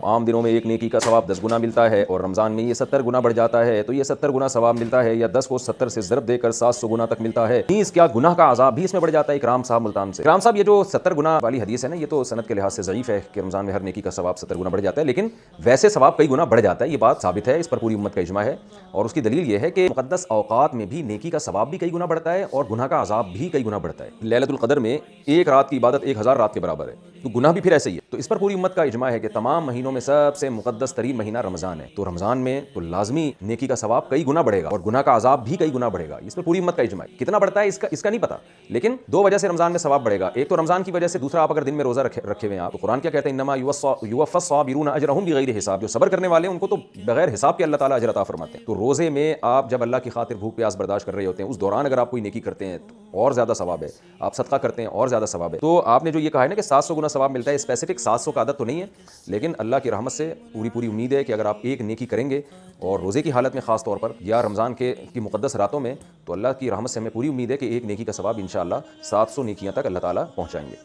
عام دنوں میں ایک نیکی کا ثواب 10 گنا ملتا ہے اور رمضان میں یہ 70 گنا بڑھ جاتا ہے، تو یہ 70 گنا ثواب ملتا ہے، یا 10 کو 70 سے ضرب دے کر 700 گنا تک ملتا ہے۔ نیز کیا گناہ کا عذاب بھی اس میں بڑھ جاتا ہے۔ اکرام صاحب ملتان سے، اکرام صاحب یہ جو 70 گنا والی حدیث ہے نا، یہ تو سند کے لحاظ سے ضعیف ہے کہ رمضان میں ہر نیکی کا ثواب 70 گنا بڑھ جاتا ہے، لیکن ویسے ثواب کئی گنا بڑھ جاتا ہے، یہ بات ثابت ہے، اس پر پوری امت کا اجماع ہے۔ اور اس کی دلیل یہ ہے کہ مقدس اوقات میں بھی نیکی کا ثواب بھی کئی گنا بڑھتا ہے اور گناہ کا عذاب بھی کئی گنا بڑھتا ہے۔ لیلۃ القدر میں ایک رات کی عبادت 1000 رات کے برابر ہے، تو گناہ بھی پھر ایسے ہی ہے۔ تو اس پر پوری امت کا اجماع ہے کہ تمام مہینوں میں سب سے مقدس ترین مہینہ رمضان ہے، تو رمضان میں تو لازمی نیکی کا ثواب کئی گنا بڑھے گا اور گناہ کا عذاب بھی کئی گنا بڑھے گا۔ اس پر پوری امت کا اجماع ہے۔ کتنا بڑھتا ہے اس کا نہیں پتا، لیکن دو وجہ سے رمضان میں ثواب بڑھے گا، ایک تو رمضان کی وجہ سے، دوسرا آپ اگر دن میں روزہ رکھے ہوئے ہیں آپ، تو قرآن کیا کہتے ہیں، انما یوفی الصابرون اجرهم بغیر حساب، جو صبر کرنے والے ہیں ان کو تو بغیر حساب کے اللہ تعالیٰ اجر عطا فرماتے ہیں۔ تو روزے میں آپ جب اللہ کی خاطر بھوک پیاس برداشت کر رہے ہوتے ہیں، اس دوران اگر آپ کوئی نیکی کرتے ہیں تو اور زیادہ ثواب ہے، آپ صدقہ کرتے ہیں اور زیادہ ثواب ہے۔ تو آپ نے جو یہ کہا ہے نا کہ 700 گنا ثواب ملتا ہے، اسپیسیفک 700 کا عدد تو نہیں ہے، لیکن اللہ کی رحمت سے پوری امید ہے کہ اگر آپ ایک نیکی کریں گے اور روزے کی حالت میں خاص طور پر یا رمضان کی مقدس راتوں میں، تو اللہ کی رحمت سے ہمیں پوری امید ہے کہ ایک نیکی کا ثواب انشاءاللہ 700 نیکیاں تک اللہ تعالیٰ پہنچائیں گے۔